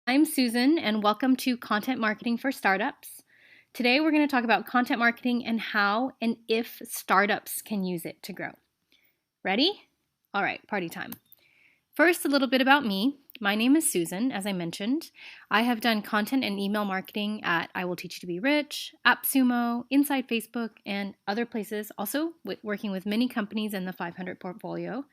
I'm Susan, and welcome to Content Marketing for Startups. Today, we're going to talk about content marketing and how and if startups can use it to grow. Ready? All right, party time. First, a little bit about me. My name is Susan, as I mentioned. I have done content and email marketing at I Will Teach You to Be Rich, AppSumo, Inside Facebook, and other places, also working with many companies in the 500 portfolio.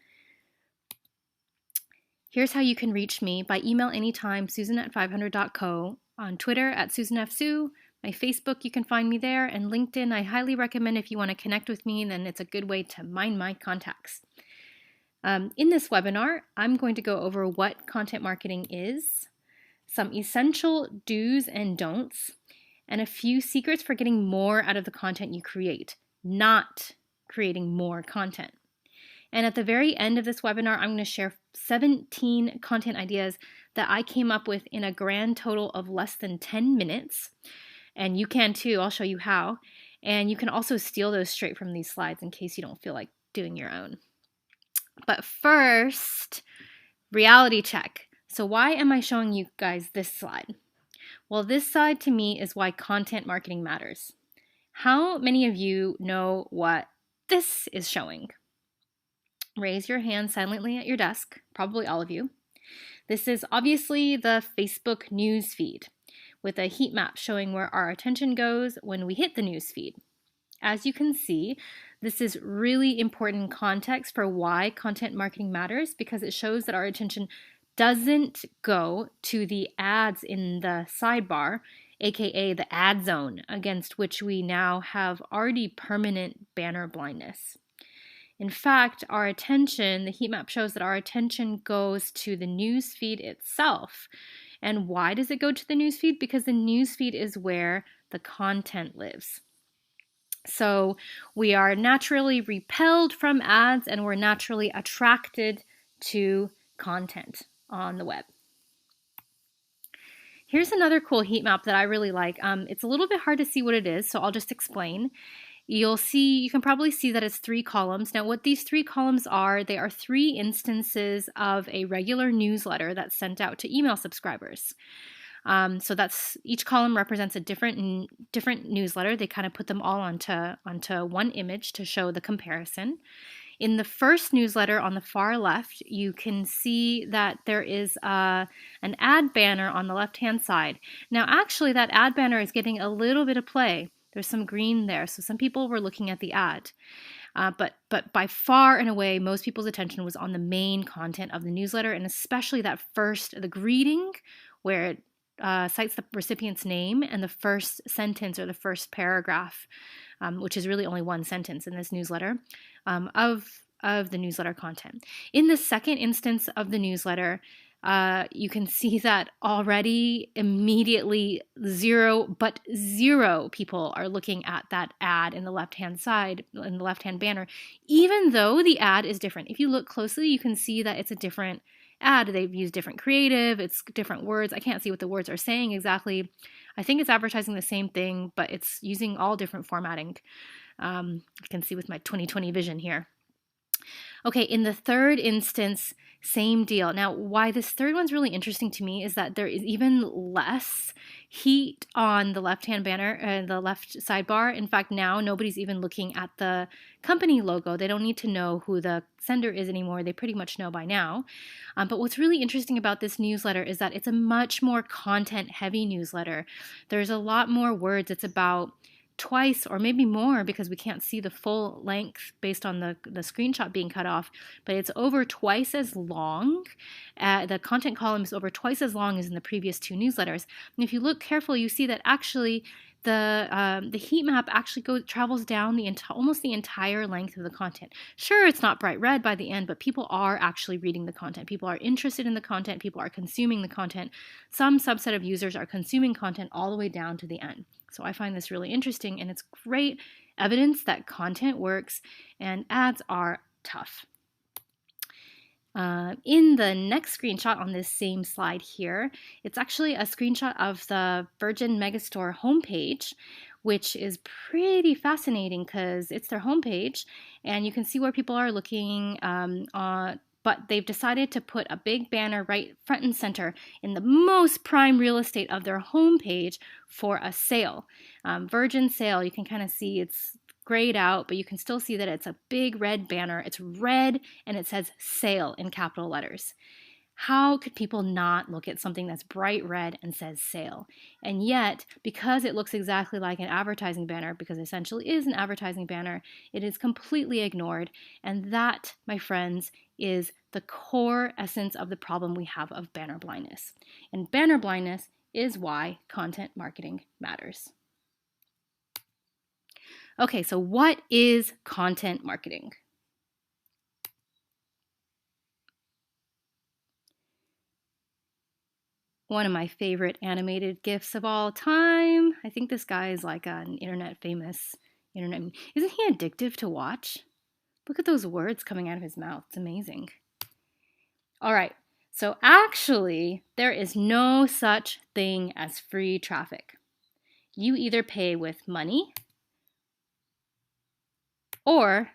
Here's how you can reach me by email anytime, susan@500.co, on Twitter at susanfsue, my Facebook, you can find me there, and LinkedIn, I highly recommend if you want to connect with me, then it's a good way to mine my contacts. In this webinar, I'm going to go over what content marketing is, some essential do's and don'ts, and a few secrets for getting more out of the content you create, not creating more content. And at the very end of this webinar, I'm going to share 17 content ideas that I came up with in a grand total of less than 10 minutes. And you can too, I'll show you how. And you can also steal those straight from these slides in case you don't feel like doing your own. But first, reality check. So why am I showing you guys this slide? Well, this slide to me is why content marketing matters. How many of you know what this is showing? Raise your hand silently at your desk, probably all of you. This is obviously the Facebook news feed with a heat map showing where our attention goes when we hit the news feed. As you can see, this is really important context for why content marketing matters because it shows that our attention doesn't go to the ads in the sidebar, aka the ad zone, against which we now have already permanent banner blindness. In fact, our attention, the heat map shows that our attention goes to the news feed itself. And why does it go to the news feed? Because the news feed is where the content lives. So we are naturally repelled from ads and we're naturally attracted to content on the web. Here's another cool heat map that I really like. It's a little bit hard to see what it is, so I'll just explain. You can probably see that it's 3 columns. Now, what these 3 columns are, they are 3 instances of a regular newsletter that's sent out to email subscribers. So that's each column represents a different newsletter. They kind of put them all onto one image to show the comparison. In the first newsletter on the far left, you can see that there is an ad banner on the left-hand side. Now, actually, that ad banner is getting a little bit of play. There's some green there, so some people were looking at the ad. But by far and away, most people's attention was on the main content of the newsletter, and especially the greeting, where it cites the recipient's name and the first sentence or the first paragraph, which is really only one sentence in this newsletter, of the newsletter content. In the second instance of the newsletter, you can see that already immediately zero people are looking at that ad in the left-hand side, in the left-hand banner, even though the ad is different. If you look closely, you can see that it's a different ad. They've used different creative, it's different words. I can't see what the words are saying exactly. I think it's advertising the same thing, but it's using all different formatting. You can see with my 2020 vision here. Okay, in the third instance, same deal. Now, why this third one's really interesting to me is that there is even less heat on the left-hand banner, the left sidebar. In fact, now nobody's even looking at the company logo. They don't need to know who the sender is anymore. They pretty much know by now. But what's really interesting about this newsletter is that it's a much more content-heavy newsletter. There's a lot more words. It's about twice or maybe more because we can't see the full length based on the screenshot being cut off, but it's over twice as long. The content column is over twice as long as in the previous 2 newsletters. And if you look carefully, you see that actually the heat map actually travels down almost the entire length of the content. Sure, it's not bright red by the end, but people are actually reading the content. People are interested in the content. People are consuming the content. Some subset of users are consuming content all the way down to the end. So I find this really interesting, and it's great evidence that content works and ads are tough. In the next screenshot on this same slide here, it's actually a screenshot of the Virgin Megastore homepage, which is pretty fascinating because it's their homepage, and you can see where people are looking but they've decided to put a big banner right front and center in the most prime real estate of their homepage for a sale. Virgin sale, you can kind of see it's grayed out, but you can still see that it's a big red banner. It's red and it says sale in capital letters. How could people not look at something that's bright red and says sale? And yet, because it looks exactly like an advertising banner, because it essentially is an advertising banner, it is completely ignored. And that, my friends, is the core essence of the problem we have of banner blindness. And banner blindness is why content marketing matters. Okay, so what is content marketing? One of my favorite animated GIFs of all time. I think this guy is like an famous internet. Isn't he addictive to watch? Look at those words coming out of his mouth. It's amazing. All right. So actually, there is no such thing as free traffic. You either pay with money or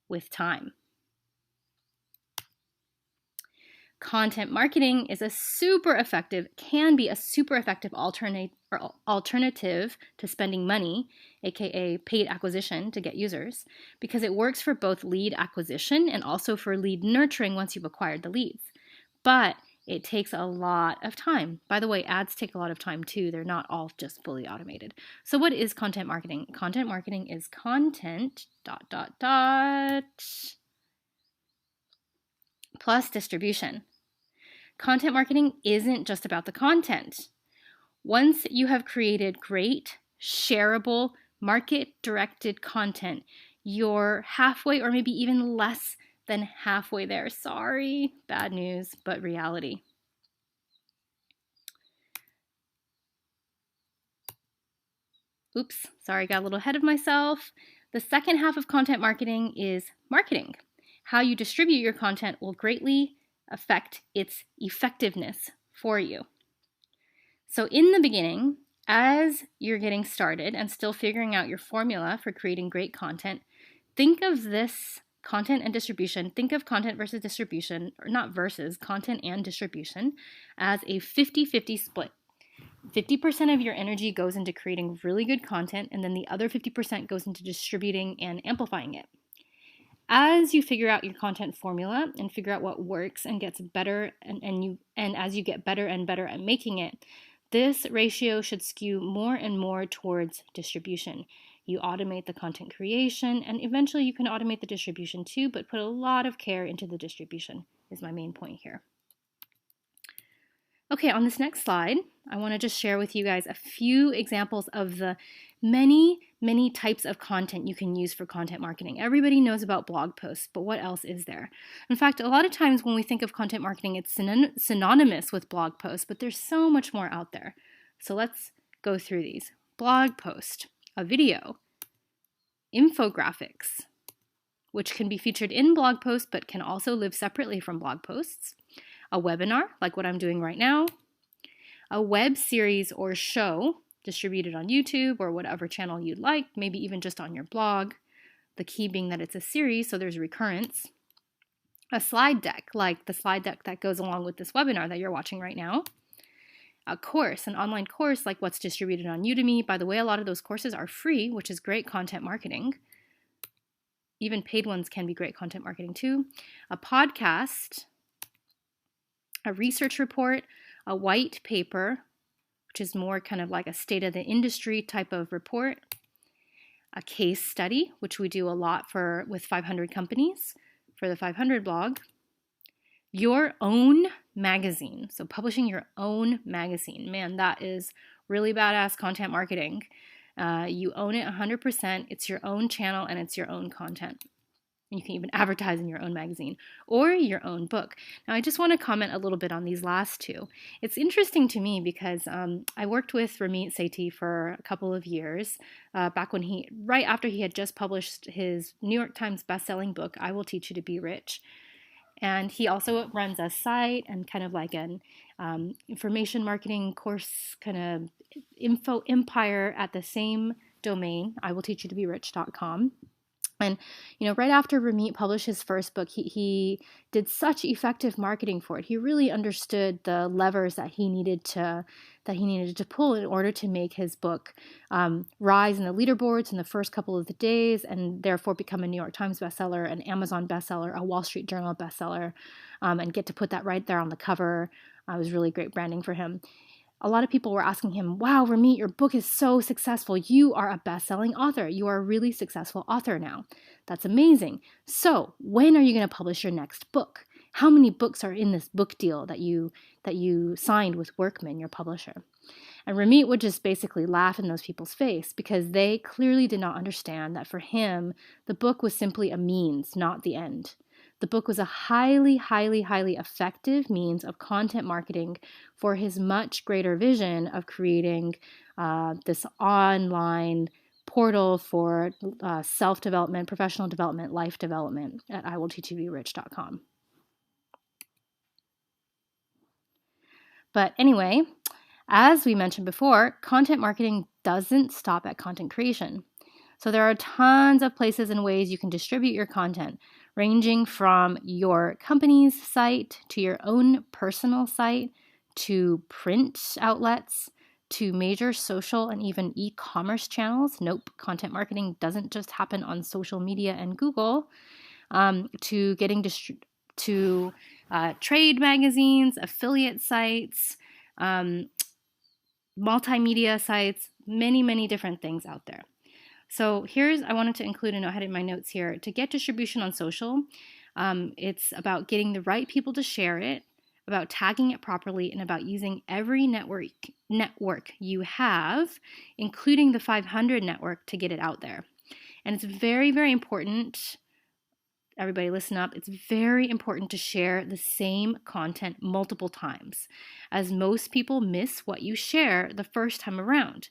with time. Content marketing is can be a super effective alternative to spending money, aka paid acquisition to get users, because it works for both lead acquisition and also for lead nurturing once you've acquired the leads. But it takes a lot of time. By the way, ads take a lot of time too. They're not all just fully automated. So what is content marketing? Content marketing is content ... plus distribution. Content marketing isn't just about the content. Once you have created great, shareable, market-directed content, you're halfway or maybe even less than halfway there. Sorry, bad news, but reality. Oops, sorry, got a little ahead of myself. The second half of content marketing is marketing. How you distribute your content will greatly affect its effectiveness for you. So in the beginning, as you're getting started and still figuring out your formula for creating great content, think of this content and distribution. Think of content versus distribution, or not versus, content and distribution, as a 50-50 split. 50% of your energy goes into creating really good content, and then the other 50% goes into distributing and amplifying it. As you figure out your content formula and figure out what works and gets better, and as you get better and better at making it, this ratio should skew more and more towards distribution. You automate the content creation, and eventually you can automate the distribution too, but put a lot of care into the distribution is my main point here. Okay, on this next slide, I want to just share with you guys a few examples of the many types of content you can use for content marketing. Everybody knows about blog posts, but what else is there? In fact, a lot of times when we think of content marketing, it's synonymous with blog posts, but there's so much more out there. So let's go through these. Blog post, a video, infographics, which can be featured in blog posts but can also live separately from blog posts, a webinar, like what I'm doing right now, a web series or show distributed on YouTube or whatever channel you'd like, maybe even just on your blog, the key being that it's a series, so there's recurrence, a slide deck, like the slide deck that goes along with this webinar that you're watching right now, a course, an online course like what's distributed on Udemy. By the way, a lot of those courses are free, which is great content marketing. Even paid ones can be great content marketing too. A podcast, a research report, a white paper, which is more kind of like a state of the industry type of report, a case study, which we do a lot with 500 companies for the 500 blog, your own magazine. So publishing your own magazine, man, that is really badass content marketing. You own it 100%. It's your own channel and it's your own content. You can even advertise in your own magazine or your own book. Now, I just want to comment a little bit on these last two. It's interesting to me because I worked with Ramit Sethi for a couple of years, back when right after he had just published his New York Times bestselling book, I Will Teach You to Be Rich. And he also runs a site and kind of like an information marketing course kind of info empire at the same domain, iwillteachyoutoberich.com. And, right after Ramit published his first book, he did such effective marketing for it. He really understood the levers that he needed to pull in order to make his book rise in the leaderboards in the first couple of the days, and therefore become a New York Times bestseller, an Amazon bestseller, a Wall Street Journal bestseller, and get to put that right there on the cover. It was really great branding for him. A lot of people were asking him, wow, Ramit, your book is so successful. You are a best-selling author. You are a really successful author now. That's amazing. So when are you going to publish your next book? How many books are in this book deal that you signed with Workman, your publisher? And Ramit would just basically laugh in those people's face because they clearly did not understand that for him, the book was simply a means, not the end. The book was a highly, highly, highly effective means of content marketing for his much greater vision of creating this online portal for self-development, professional development, life development at iwillteachyouberich.com. But anyway, as we mentioned before, content marketing doesn't stop at content creation. So there are tons of places and ways you can distribute your content, ranging from your company's site to your own personal site to print outlets to major social and even e-commerce channels. Nope, content marketing doesn't just happen on social media and Google. To getting to trade magazines, affiliate sites, multimedia sites, many, many different things out there. So I wanted to include a note, I had in my notes here, to get distribution on social, it's about getting the right people to share it, about tagging it properly, and about using every network you have, including the 500 network, to get it out there. And it's very, very important, everybody listen up, it's very important to share the same content multiple times, as most people miss what you share the first time around.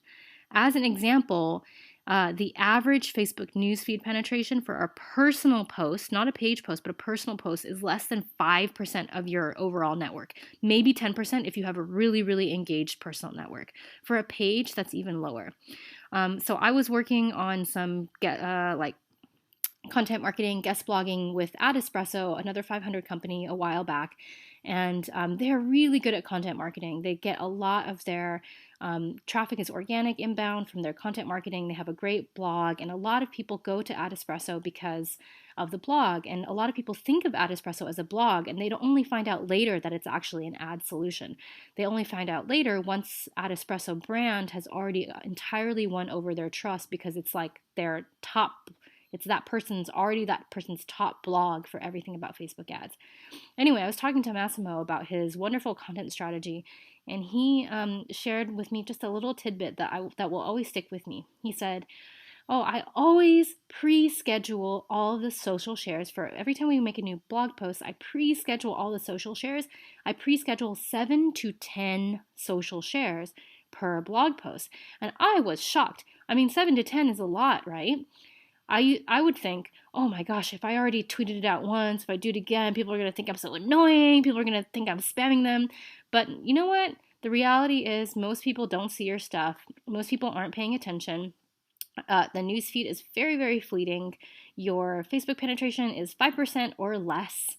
As an example, the average Facebook newsfeed penetration for a personal post, not a page post, but a personal post, is less than 5% of your overall network. Maybe 10% if you have a really, really engaged personal network. For a page, that's even lower. So I was working on some content marketing, guest blogging with Adespresso, another 500 company, a while back. And they're really good at content marketing. They get a lot of their traffic is organic inbound from their content marketing. They have a great blog, and a lot of people go to Adespresso because of the blog. And a lot of people think of Adespresso as a blog, and they don't only find out later that it's actually an ad solution. They only find out later once Adespresso brand has already entirely won over their trust, because it's like their top. It's that person's top blog for everything about Facebook ads. Anyway, I was talking to Massimo about his wonderful content strategy, and he shared with me just a little tidbit that will always stick with me. He said, I always pre-schedule all of the social shares. For every time we make a new blog post, I pre-schedule all the social shares. I pre-schedule 7 to 10 social shares per blog post. And I was shocked. I mean, 7 to 10 is a lot, right? I would think, oh my gosh, if I already tweeted it out once, if I do it again, people are going to think I'm so annoying. People are going to think I'm spamming them. But you know what? The reality is most people don't see your stuff. Most people aren't paying attention. The newsfeed is very, very fleeting. Your Facebook penetration is 5% or less.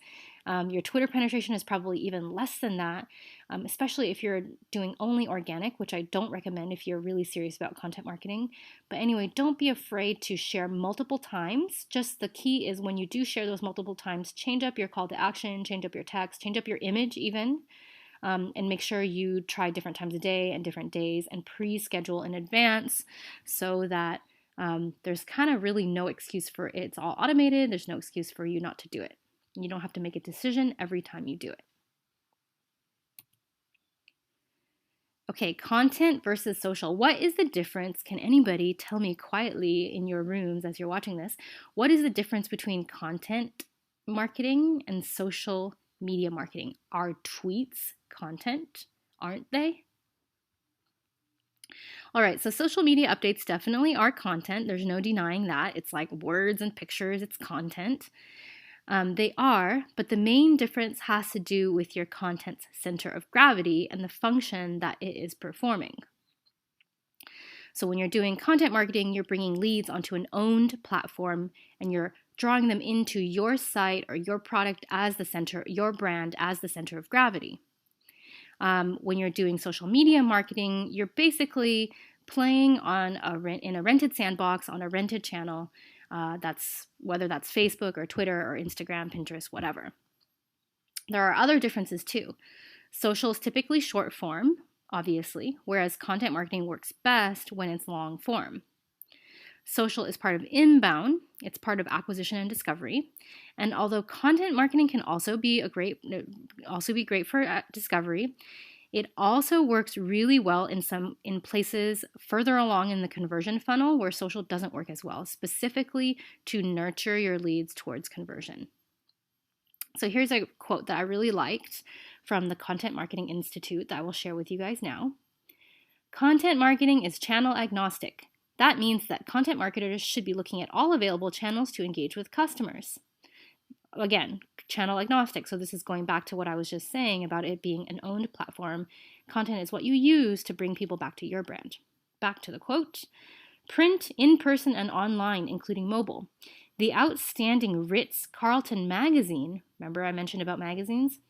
Your Twitter penetration is probably even less than that, especially if you're doing only organic, which I don't recommend if you're really serious about content marketing. But anyway, don't be afraid to share multiple times. Just the key is when you do share those multiple times, change up your call to action, change up your text, change up your image even. And make sure you try different times a day and different days and pre-schedule in advance so that there's kind of really no excuse for it. It's all automated. There's no excuse for you not to do it. You don't have to make a decision every time you do it. Okay, content versus social. What is the difference? Can anybody tell me quietly in your rooms as you're watching this? What is the difference between content marketing and social media marketing? Are tweets content? Aren't they? All right, so social media updates definitely are content. There's no denying that. It's like words and pictures, it's content. They are, but the main difference has to do with your content's center of gravity and the function that it is performing. So when you're doing content marketing, you're bringing leads onto an owned platform and you're drawing them into your site or your product as the center, your brand as the center of gravity. When you're doing social media marketing, you're basically playing on in a rented sandbox on a rented channel. That's whether that's Facebook or Twitter or Instagram, Pinterest, whatever. There are other differences too. Social is typically short form, obviously, whereas content marketing works best when it's long form. Social is part of inbound, it's part of acquisition and discovery. And although content marketing can also be great for discovery, it also works really well in places further along in the conversion funnel where social doesn't work as well, specifically to nurture your leads towards conversion. So here's a quote that I really liked from the Content Marketing Institute that I will share with you guys now. Content marketing is channel agnostic. That means that content marketers should be looking at all available channels to engage with customers. Again, channel agnostic. So this is going back to what I was just saying about it being an owned platform. Content is what you use to bring people back to your brand. Back to the quote. Print, in-person, and online, including mobile. The outstanding Ritz-Carlton magazine, remember I mentioned about magazines,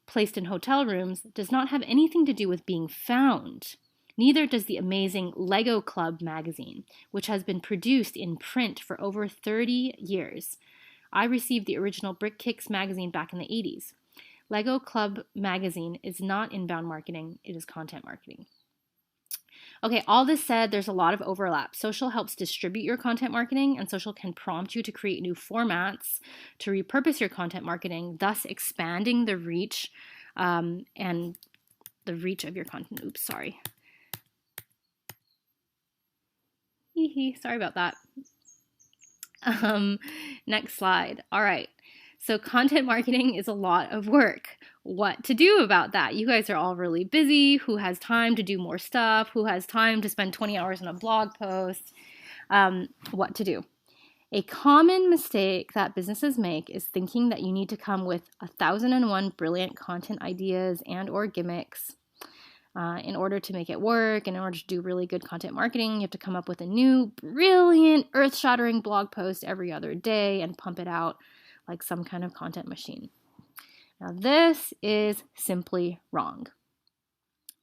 placed in hotel rooms, does not have anything to do with being found. Neither does the amazing Lego Club magazine, which has been produced in print for over 30 years. I received the original Brick Kicks magazine back in the 80s. Lego Club magazine is not inbound marketing, it is content marketing. Okay, all this said, there's a lot of overlap. Social helps distribute your content marketing, and social can prompt you to create new formats to repurpose your content marketing, thus expanding the reach and the reach of your content. Oops, sorry. Sorry about that. Next slide. All right. So content marketing is a lot of work. What to do about that? You guys are all really busy. Who has time to do more stuff? Who has time to spend 20 hours on a blog post? What to do? A common mistake that businesses make is thinking that you need to come with 1,001 brilliant content ideas and or gimmicks. In order to make it work, in order to do really good content marketing, you have to come up with a new, brilliant, earth-shattering blog post every other day and pump it out like some kind of content machine. Now, this is simply wrong.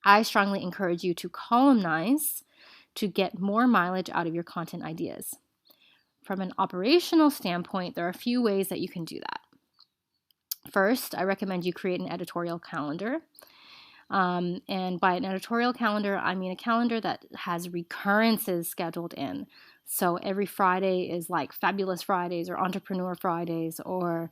I strongly encourage you to columnize to get more mileage out of your content ideas. From an operational standpoint, there are a few ways that you can do that. First, I recommend you create an editorial calendar. And by an editorial calendar, I mean a calendar that has recurrences scheduled in. So every Friday is like Fabulous Fridays or Entrepreneur Fridays or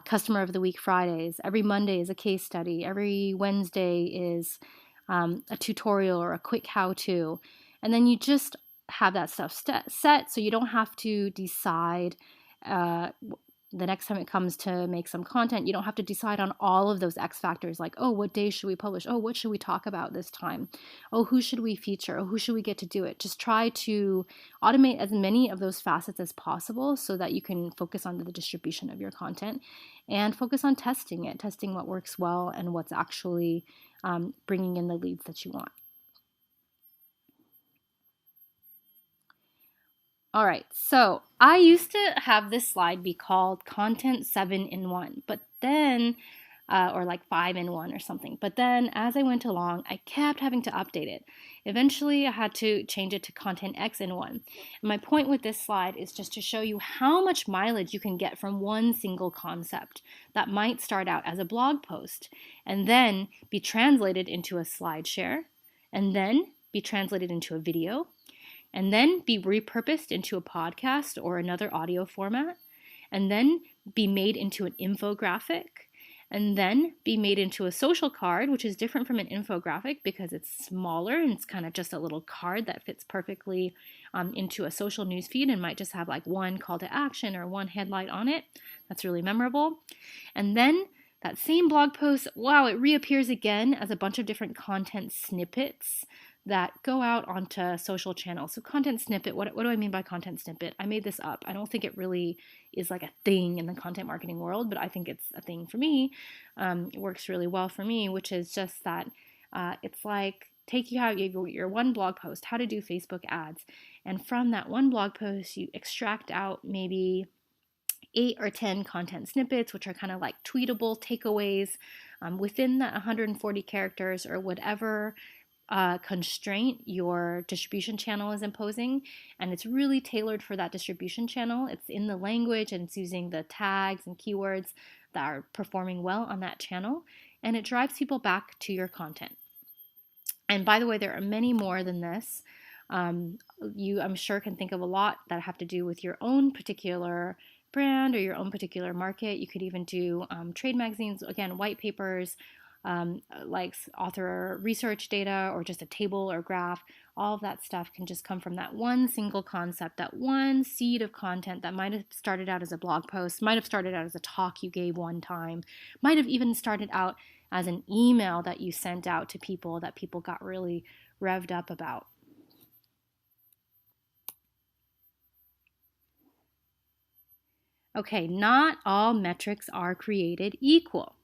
Customer of the Week Fridays. Every Monday is a case study. Every Wednesday is a tutorial or a quick how-to. And then you just have that stuff set so you don't have to decide the next time it comes to make some content, you don't have to decide on all of those X factors like, oh, what day should we publish? Oh, what should we talk about this time? Oh, who should we feature? Oh, who should we get to do it? Just try to automate as many of those facets as possible so that you can focus on the distribution of your content and focus on testing what works well and what's actually bringing in the leads that you want. All right, so I used to have this slide be called Content 7-in-1, but then, or like 5-in-1 or something. But then as I went along, I kept having to update it. Eventually, I had to change it to Content X-in-1. And my point with this slide is just to show you how much mileage you can get from one single concept that might start out as a blog post and then be translated into a slide share and then be translated into a video and then be repurposed into a podcast or another audio format, and then be made into an infographic, and then be made into a social card, which is different from an infographic because it's smaller and it's kind of just a little card that fits perfectly into a social news feed and might just have like one call to action or one headline on it. That's really memorable. And then that same blog post, wow, it reappears again as a bunch of different content snippets that go out onto social channels. So content snippet, what do I mean by content snippet? I made this up. I don't think it really is like a thing in the content marketing world, but I think it's a thing for me. It works really well for me, which is just that It's like take you out your one blog post, how to do Facebook ads, and from that one blog post, you extract out maybe 8 or 10 content snippets, which are kind of like tweetable takeaways within that 140 characters or whatever constraint your distribution channel is imposing. And it's really tailored for that distribution channel. It's in the language and it's using the tags and keywords that are performing well on that channel. And it drives people back to your content. And by the way, there are many more than this. You, I'm sure, can think of a lot that have to do with your own particular brand or your own particular market. You could even do trade magazines, again, white papers, like author research data, or just a table or graph. All of that stuff can just come from that one single concept, that one seed of content that might have started out as a blog post, might have started out as a talk you gave one time, might have even started out as an email that you sent out to people that people got really revved up about. Okay, not all metrics are created equal.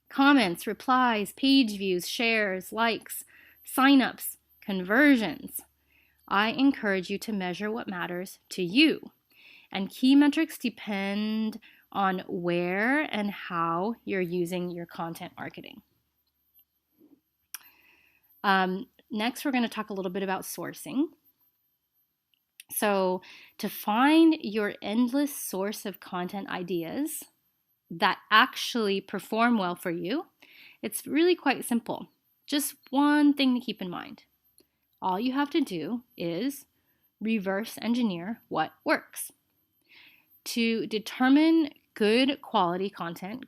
Comments, replies, page views, shares, likes, signups, conversions. I encourage you to measure what matters to you. And key metrics depend on where and how you're using your content marketing. Next, we're going to talk a little bit about sourcing. So, to find your endless source of content ideas that actually perform well for you, it's really quite simple. Just one thing to keep in mind. All you have to do is reverse engineer what works. To determine good quality content,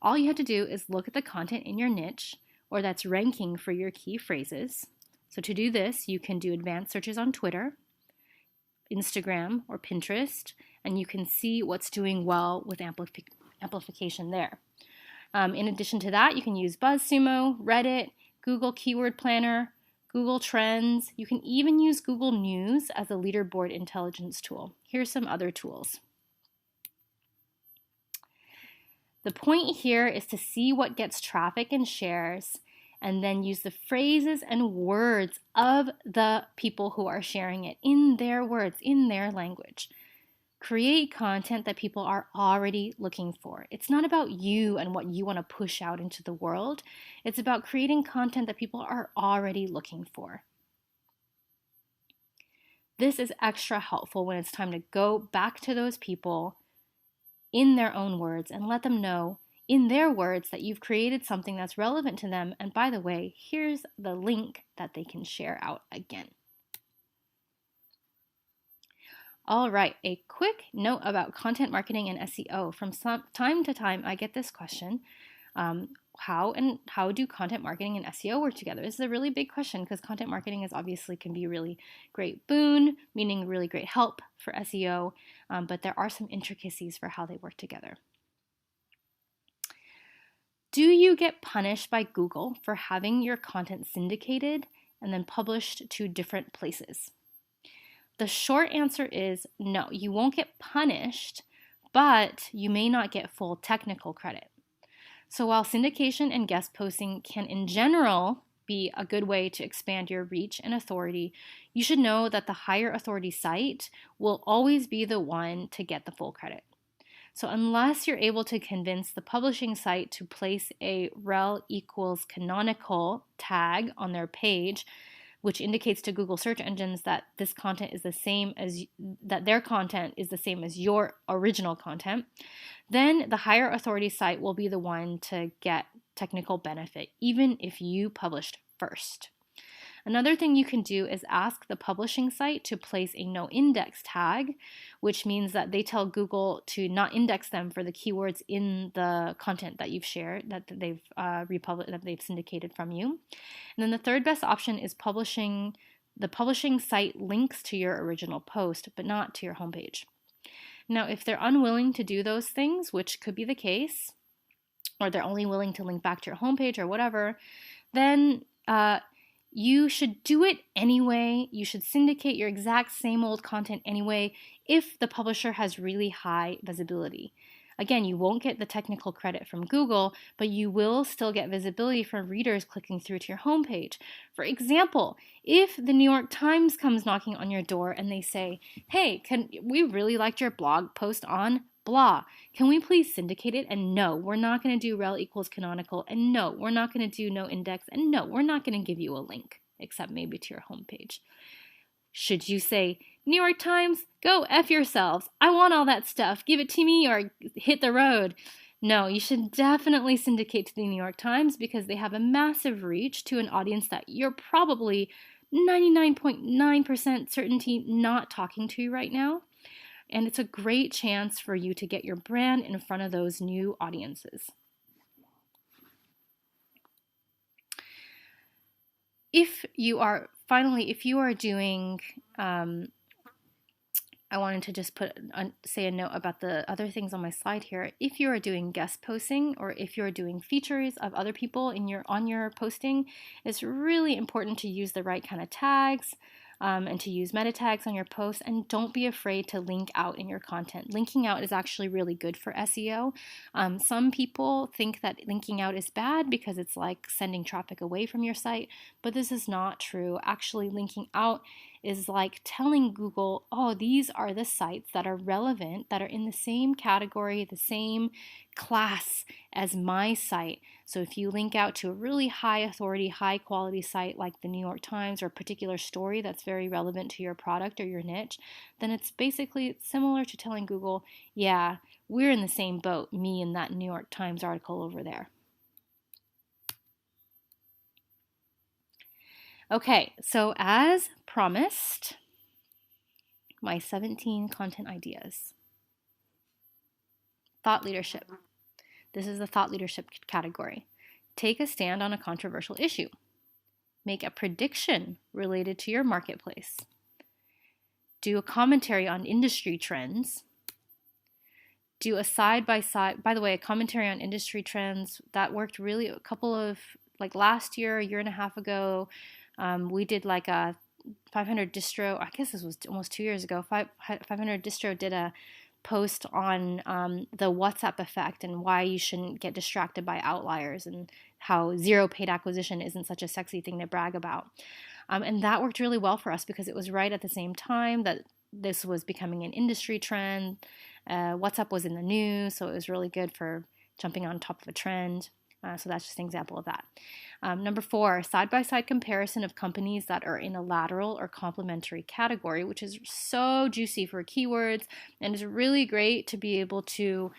all you have to do is look at the content in your niche or that's ranking for your key phrases. So to do this, you can do advanced searches on Twitter, Instagram, or Pinterest, and you can see what's doing well with amplification there. In addition to that, you can use BuzzSumo, Reddit, Google Keyword Planner, Google Trends. You can even use Google News as a leaderboard intelligence tool. Here's some other tools. The point here is to see what gets traffic and shares, and then use the phrases and words of the people who are sharing it in their words, in their language. Create content that people are already looking for. It's not about you and what you want to push out into the world. It's about creating content that people are already looking for. This is extra helpful when it's time to go back to those people in their own words and let them know in their words that you've created something that's relevant to them. And by the way, here's the link that they can share out again. All right, a quick note about content marketing and SEO. From time to time, I get this question, how do content marketing and SEO work together? This is a really big question because content marketing is obviously can be a really great boon, meaning really great help for SEO, but there are some intricacies for how they work together. Do you get punished by Google for having your content syndicated and then published to different places? The short answer is no, you won't get punished, but you may not get full technical credit. So while syndication and guest posting can in general be a good way to expand your reach and authority, you should know that the higher authority site will always be the one to get the full credit. So unless you're able to convince the publishing site to place a rel equals canonical tag on their page, which indicates to Google search engines that this content is the same as that their content is the same as your original content, then the higher authority site will be the one to get technical benefit, even if you published first. Another thing you can do is ask the publishing site to place a no index tag, which means that they tell Google to not index them for the keywords in the content that you've shared, that they've that they've syndicated from you. And then the third best option is the publishing site links to your original post, but not to your homepage. Now, if they're unwilling to do those things, which could be the case, or they're only willing to link back to your homepage or whatever, then you should do it anyway. You should syndicate your exact same old content anyway if the publisher has really high visibility. Again, you won't get the technical credit from Google, but you will still get visibility from readers clicking through to your homepage. For example, if the New York Times comes knocking on your door and they say, hey, we really liked your blog post on blah. Can we please syndicate it? And no, we're not going to do rel equals canonical. And no, we're not going to do no index. And no, we're not going to give you a link, except maybe to your homepage. Should you say, New York Times, go F yourselves. I want all that stuff. Give it to me or hit the road. No, you should definitely syndicate to the New York Times because they have a massive reach to an audience that you're probably 99.9% certainty not talking to right now. And it's a great chance for you to get your brand in front of those new audiences. If you are doing, I wanted to just say a note about the other things on my slide here. If you are doing guest posting or if you're doing features of other people on your posting, it's really important to use the right kind of tags and to use meta tags on your posts, and don't be afraid to link out in your content. Linking out is actually really good for SEO. Some people think that linking out is bad because it's like sending traffic away from your site, but this is not true. Actually, linking out is like telling Google, oh, these are the sites that are relevant, that are in the same category, the same class as my site. So if you link out to a really high authority, high quality site like the New York Times or a particular story that's very relevant to your product or your niche, then it's basically similar to telling Google, yeah, we're in the same boat, me and that New York Times article over there. Okay, so as promised, my 17 content ideas. Thought leadership. This is the thought leadership category. Take a stand on a controversial issue. Make a prediction related to your marketplace. Do a commentary on industry trends. Do a side-by-side, by the way, a commentary on industry trends, that worked really last year, a year and a half ago, we did like a 500 distro, I guess this was almost 2 years ago, 500 distro did a post on the WhatsApp effect and why you shouldn't get distracted by outliers and how zero paid acquisition isn't such a sexy thing to brag about. And that worked really well for us because it was right at the same time that this was becoming an industry trend. WhatsApp was in the news, so it was really good for jumping on top of a trend. So that's just an example of that. Number 4, side-by-side comparison of companies that are in a lateral or complementary category, which is so juicy for keywords and is really great to be able to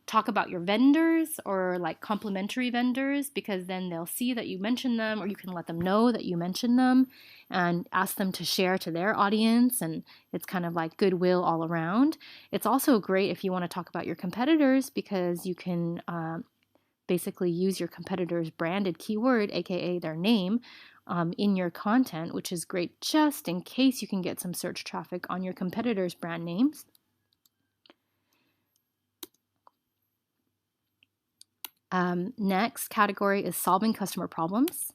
talk about your vendors or like complementary vendors, because then they'll see that you mention them, or you can let them know that you mention them and ask them to share to their audience, and it's kind of like goodwill all around. It's also great if you want to talk about your competitors, because you can basically use your competitor's branded keyword, aka their name, in your content, which is great just in case you can get some search traffic on your competitors' brand names. Next category is solving customer problems.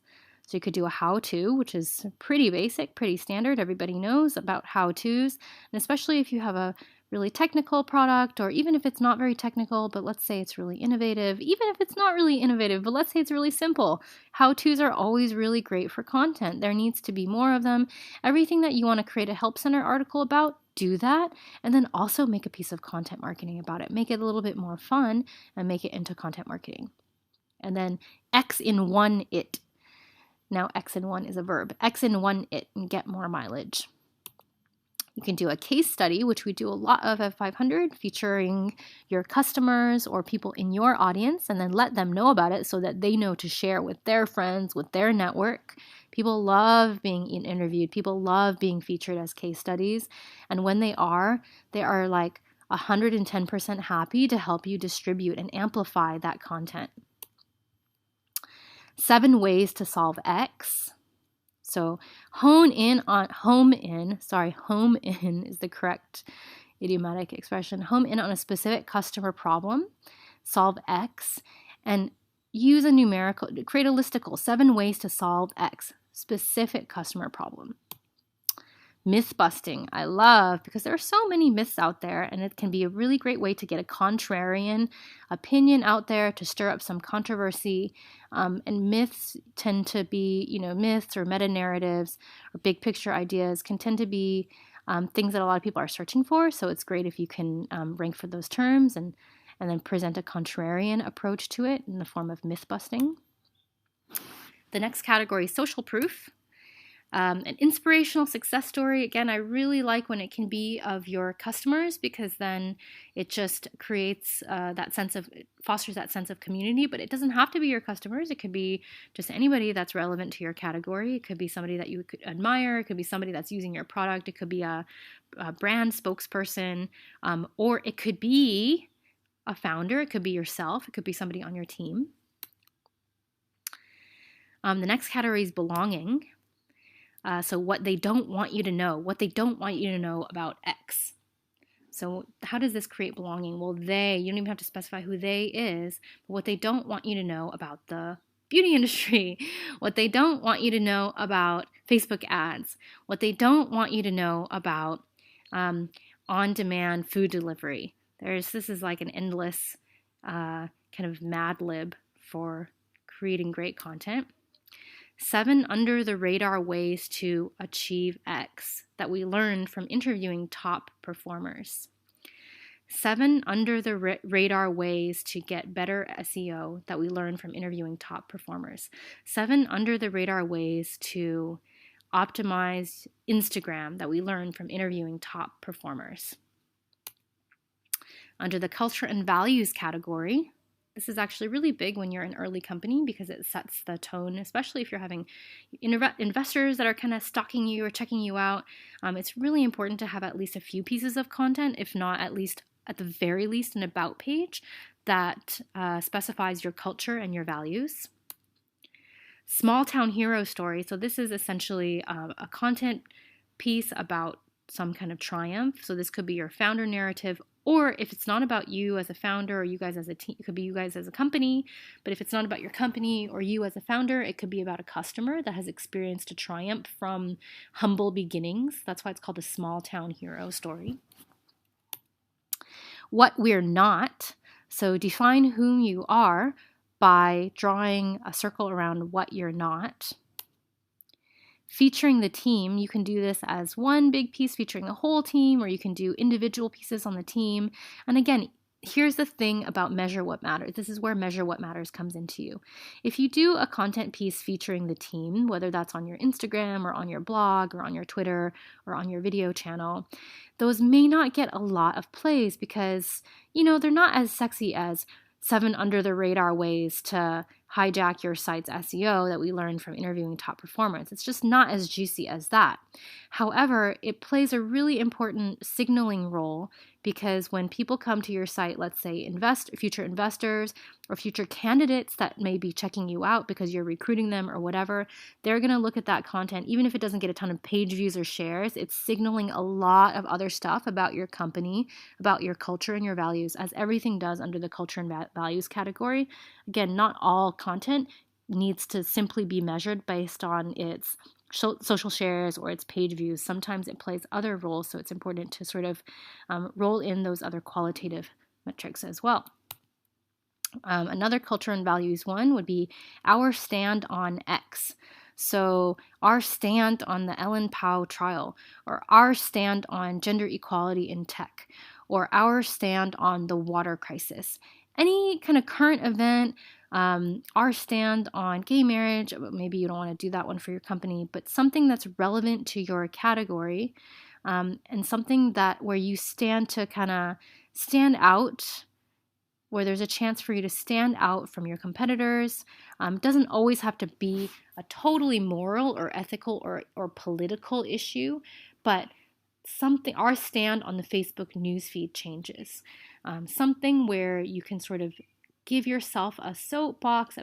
So you could do a how-to, which is pretty basic, pretty standard. Everybody knows about how-tos, and especially if you have a really technical product, or even if it's not very technical, but let's say it's really innovative, even if it's not really innovative, but let's say it's really simple. How-tos are always really great for content. There needs to be more of them. Everything that you want to create a Help Center article about, do that, and then also make a piece of content marketing about it. Make it a little bit more fun and make it into content marketing. And then X in one it. Now X in one is a verb. X in one it and get more mileage. You can do a case study, which we do a lot of at 500, featuring your customers or people in your audience, and then let them know about it so that they know to share with their friends, with their network. People love being interviewed. People love being featured as case studies. And when they are like 110% happy to help you distribute and amplify that content. 7 ways to solve X. So home in is the correct idiomatic expression. Home in on a specific customer problem, solve X, and use a numerical, create a listicle, 7 ways to solve X, specific customer problem. Myth busting, I love, because there are so many myths out there, and it can be a really great way to get a contrarian opinion out there to stir up some controversy. And myths tend to be, myths or meta narratives or big picture ideas can tend to be things that a lot of people are searching for. So it's great if you can rank for those terms and then present a contrarian approach to it in the form of myth busting. The next category is social proof. An inspirational success story, again, I really like when it can be of your customers, because then it just creates fosters that sense of community. But it doesn't have to be your customers. It could be just anybody that's relevant to your category. It could be somebody that you could admire. It could be somebody that's using your product. It could be a brand spokesperson, or it could be a founder. It could be yourself. It could be somebody on your team. The next category is belonging. So what they don't want you to know, about X. So how does this create belonging? Well, you don't even have to specify who they is, but what they don't want you to know about the beauty industry, what they don't want you to know about Facebook ads, what they don't want you to know about on-demand food delivery. This is like an endless kind of Mad Lib for creating great content. 7 under-the-radar ways to achieve X that we learned from interviewing top performers. 7 under-the-radar ways to get better SEO that we learned from interviewing top performers. 7 under-the-radar ways to optimize Instagram that we learned from interviewing top performers. Under the culture and values category, this is actually really big when you're an early company, because it sets the tone, especially if you're having investors that are kind of stalking you or checking you out. It's really important to have at least a few pieces of content, if not at the very least an about page that specifies your culture and your values. Small town hero story. So this is essentially a content piece about some kind of triumph. So this could be your founder narrative, or if it's not about you as a founder or you guys as a team, it could be you guys as a company. But if it's not about your company or you as a founder, it could be about a customer that has experienced a triumph from humble beginnings. That's why it's called a small town hero story. What we're not. So define whom you are by drawing a circle around what you're not. Featuring the team, you can do this as one big piece featuring the whole team, or you can do individual pieces on the team. And again, here's the thing about Measure What Matters. This is where Measure What Matters comes into you. If you do a content piece featuring the team, whether that's on your Instagram or on your blog or on your Twitter or on your video channel, those may not get a lot of plays because, they're not as sexy as 7 under the radar ways to hijack your site's SEO that we learned from interviewing top performers. It's just not as juicy as that. However, it plays a really important signaling role, because when people come to your site, let's say future investors or future candidates that may be checking you out because you're recruiting them or whatever, they're going to look at that content. Even if it doesn't get a ton of page views or shares, it's signaling a lot of other stuff about your company, about your culture and your values, as everything does under the culture and values category. Again, not all content needs to simply be measured based on its social shares or its page views. Sometimes it plays other roles, so it's important to sort of roll in those other qualitative metrics as well. Another culture and values one would be our stand on X. So our stand on the Ellen Pao trial, or our stand on gender equality in tech, or our stand on the water crisis. Any kind of current event, our stand on gay marriage, maybe you don't want to do that one for your company, but something that's relevant to your category, and something where you stand to kind of stand out, where there's a chance for you to stand out from your competitors. Doesn't always have to be a totally moral or ethical or political issue, but our stand on the Facebook newsfeed changes. Something where you can sort of give yourself a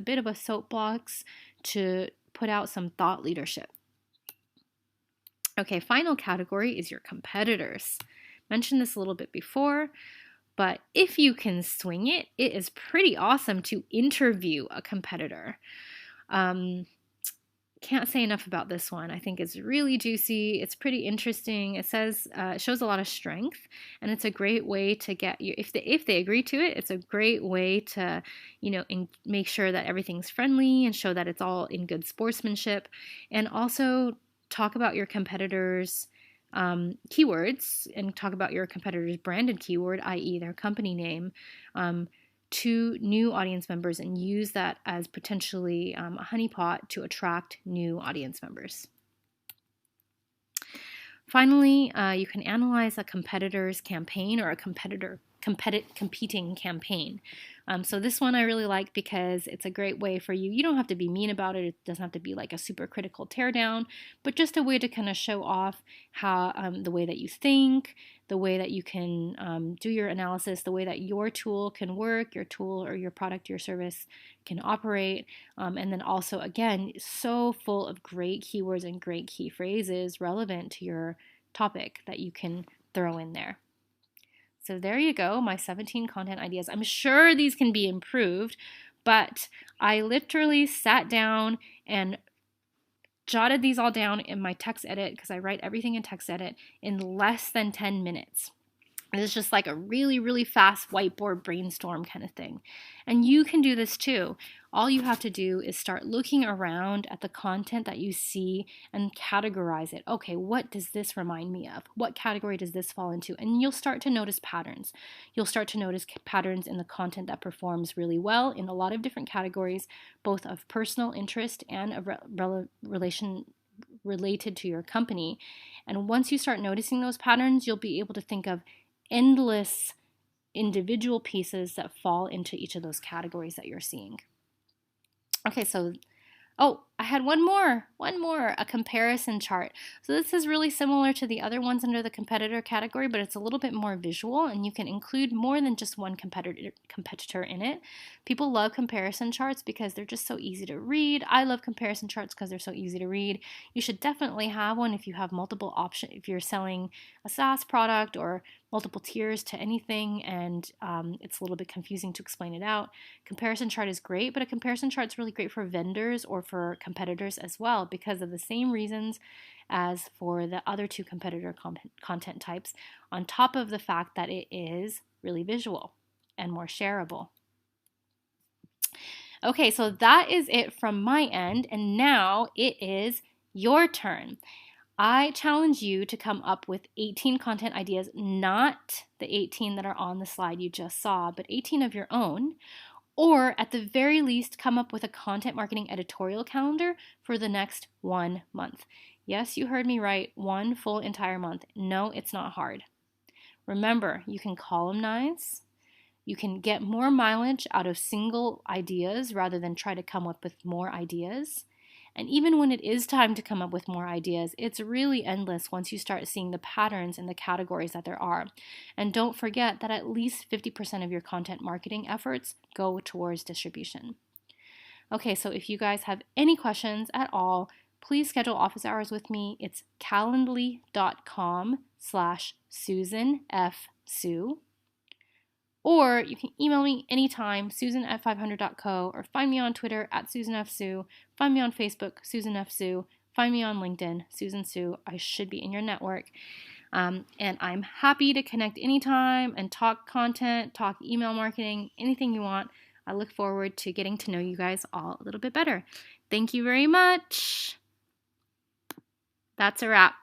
bit of a soapbox to put out some thought leadership. Okay, final category is your competitors. Mentioned this a little bit before, but if you can swing it, it is pretty awesome to interview a competitor. Can can't say enough about this one. I think it's really juicy. It's pretty interesting. It says it shows a lot of strength, and it's a great way to get you, if they agree to it, it's a great way to, make sure that everything's friendly and show that it's all in good sportsmanship, and also talk about your competitors' keywords and talk about your competitor's branded keyword, i.e. their company name, to new audience members, and use that as potentially a honeypot to attract new audience members. Finally, you can analyze a competitor's campaign or a competing campaign. So this one I really like because it's a great way for you. You don't have to be mean about it. It doesn't have to be like a super critical teardown, but just a way to kind of show off how the way that you think, the way that you can do your analysis, the way that your tool can work, your tool or your product, your service can operate. And then also, again, so full of great keywords and great key phrases relevant to your topic that you can throw in there. So there you go, my 17 content ideas. I'm sure these can be improved, but I literally sat down and jotted these all down in my TextEdit, because I write everything in TextEdit, in less than 10 minutes. It's just like a really, really fast whiteboard brainstorm kind of thing. And you can do this too. All you have to do is start looking around at the content that you see and categorize it. Okay, what does this remind me of? What category does this fall into? And you'll start to notice patterns. You'll start to notice patterns in the content that performs really well in a lot of different categories, both of personal interest and of relation related to your company. And once you start noticing those patterns, you'll be able to think of endless individual pieces that fall into each of those categories that you're seeing. Okay, so, I had one more, a comparison chart. So this is really similar to the other ones under the competitor category, but it's a little bit more visual, and you can include more than just one competitor in it. People love comparison charts because they're just so easy to read. I love comparison charts because they're so easy to read. You should definitely have one if you have multiple options, if you're selling a SaaS product or multiple tiers to anything, and it's a little bit confusing to explain it out. Comparison chart is great, but a comparison chart is really great for vendors or for competitors as well, because of the same reasons as for the other two competitor content types, on top of the fact that it is really visual and more shareable. Okay, so that is it from my end, and now it is your turn. I challenge you to come up with 18 content ideas, not the 18 that are on the slide you just saw, but 18 of your own, or at the very least, come up with a content marketing editorial calendar for the next 1 month. Yes, you heard me right, one full entire month. No, it's not hard. Remember, you can columnize. You can get more mileage out of single ideas rather than try to come up with more ideas. And even when it is time to come up with more ideas, it's really endless once you start seeing the patterns and the categories that there are. And don't forget that at least 50% of your content marketing efforts go towards distribution. Okay, so if you guys have any questions at all, please schedule office hours with me. It's calendly.com/SusanFSue. Or you can email me anytime, susan@500.co, or find me on Twitter @SusanFSue, find me on Facebook, SusanFSue, find me on LinkedIn, Susan Sue. I should be in your network. And I'm happy to connect anytime and talk content, talk email marketing, anything you want. I look forward to getting to know you guys all a little bit better. Thank you very much. That's a wrap.